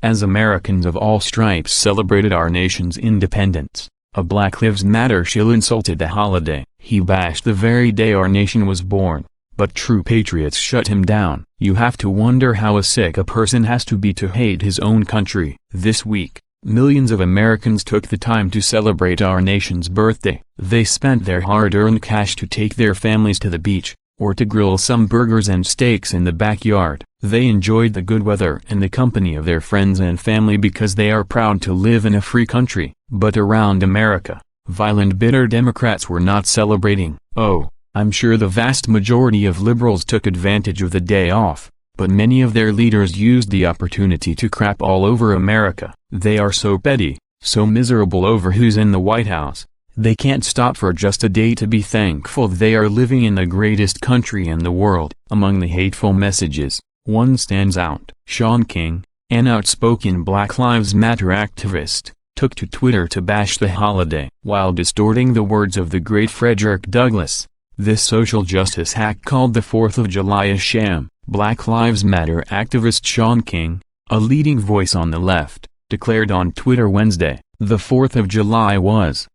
As Americans of all stripes celebrated our nation's independence, a Black Lives Matter shill insulted the holiday. He bashed the very day our nation was born, but true patriots shut him down. You have to wonder how sick a person has to be to hate his own country. This week, millions of Americans took the time to celebrate our nation's birthday. They spent their hard-earned cash to take their families to the beach, or to grill some burgers and steaks in the backyard. They enjoyed the good weather and the company of their friends and family because they are proud to live in a free country. But around America, violent bitter Democrats were not celebrating. Oh, I'm sure the vast majority of liberals took advantage of the day off, but many of their leaders used the opportunity to crap all over America. They are so petty, so miserable over who's in the White House. They can't stop for just a day to be thankful they are living in the greatest country in the world. Among the hateful messages, one stands out. Shaun King, an outspoken Black Lives Matter activist, took to Twitter to bash the holiday. While distorting the words of the great Frederick Douglass, this social justice hack called the 4th of July a sham. Black Lives Matter activist Shaun King, a leading voice on the left, declared on Twitter Wednesday, "The 4th of July was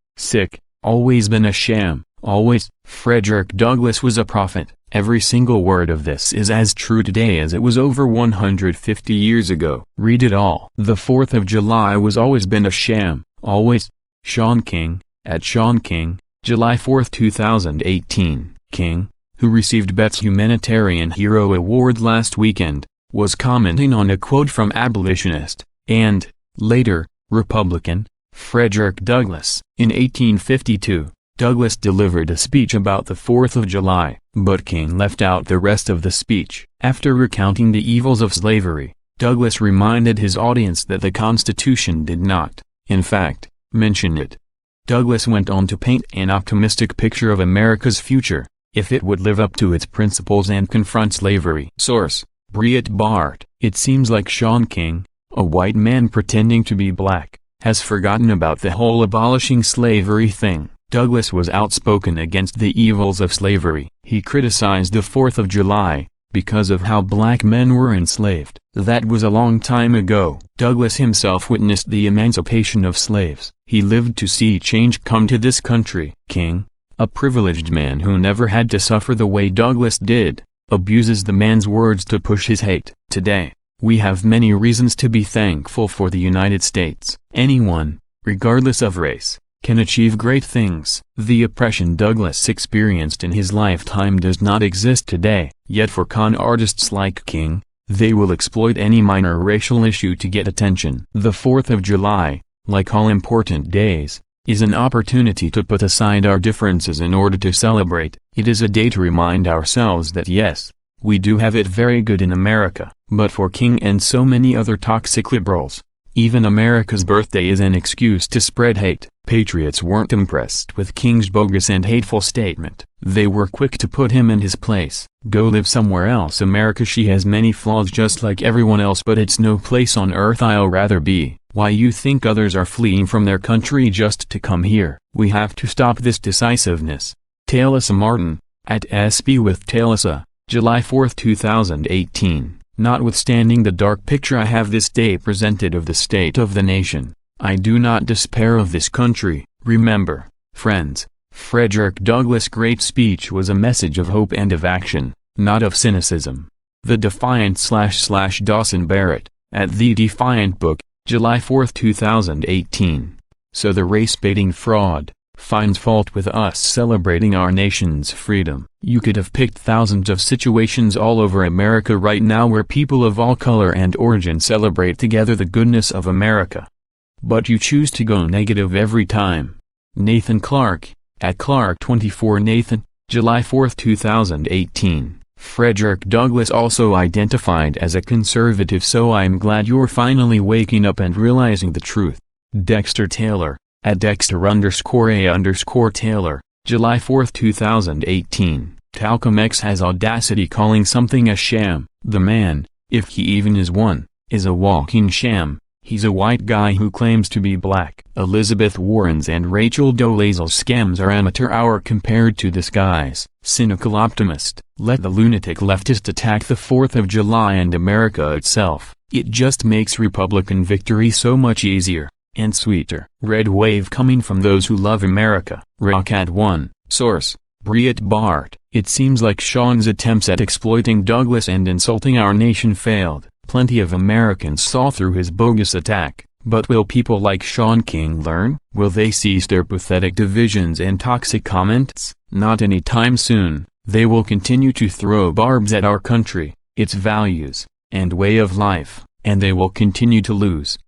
always been a sham, always. Frederick Douglass was a prophet. Every single word of this is as true today as it was over 150 years ago. Read it all. The 4th of July was always been a sham, always." Shaun King, at Shaun King, July 4, 2018. King, who received Bet's Humanitarian Hero Award last weekend, was commenting on a quote from abolitionist, and, later, Republican, Frederick Douglass. In 1852, Douglass delivered a speech about the 4th of July, but King left out the rest of the speech. After recounting the evils of slavery, Douglass reminded his audience that the Constitution did not, in fact, mention it. Douglass went on to paint an optimistic picture of America's future, if it would live up to its principles and confront slavery. Source: Breitbart. It seems like Shaun King, a white man pretending to be black, has forgotten about the whole abolishing slavery thing. Douglass was outspoken against the evils of slavery. He criticized the 4th of July, because of how black men were enslaved. That was a long time ago. Douglass himself witnessed the emancipation of slaves. He lived to see change come to this country. King, a privileged man who never had to suffer the way Douglass did, abuses the man's words to push his hate. Today, we have many reasons to be thankful for the United States. Anyone, regardless of race, can achieve great things. The oppression Douglass experienced in his lifetime does not exist today, yet for con artists like King, they will exploit any minor racial issue to get attention. The 4th of July, like all important days, is an opportunity to put aside our differences in order to celebrate. It is a day to remind ourselves that yes, we do have it very good in America. But for King and so many other toxic liberals, even America's birthday is an excuse to spread hate. Patriots weren't impressed with King's bogus and hateful statement. They were quick to put him in his place. Go live somewhere else. America, she has many flaws just like everyone else, but it's no place on earth I'll rather be. Why you think others are fleeing from their country just to come here? We have to stop this decisiveness. Talisa Martin, at SB with Talisa, July 4, 2018. Notwithstanding the dark picture I have this day presented of the state of the nation, I do not despair of this country. Remember, friends, Frederick Douglass' great speech was a message of hope and of action, not of cynicism. The Defiant / Dawson Barrett, at The Defiant Book, July 4, 2018. So the race-baiting fraud finds fault with us celebrating our nation's freedom. You could have picked thousands of situations all over America right now where people of all color and origin celebrate together the goodness of America. But you choose to go negative every time. Nathan Clark, at Clark24. Nathan, July 4, 2018. Frederick Douglass also identified as a conservative, so I'm glad you're finally waking up and realizing the truth. Dexter Taylor, at Dexter_A_Taylor, July 4, 2018. Talcum X has audacity calling something a sham. The man, if he even is one, is a walking sham. He's a white guy who claims to be black. Elizabeth Warren's and Rachel Dolezal's scams are amateur hour compared to this guy's. Cynical optimist. Let the lunatic leftist attack the 4th of July and America itself. It just makes Republican victory so much easier and sweeter. Red wave coming from those who love America. Rocket 1, source, Breitbart. It seems like Sean's attempts at exploiting Douglas and insulting our nation failed. Plenty of Americans saw through his bogus attack. But will people like Sean King learn? Will they cease their pathetic divisions and toxic comments? Not anytime soon. They will continue to throw barbs at our country, its values, and way of life, and they will continue to lose.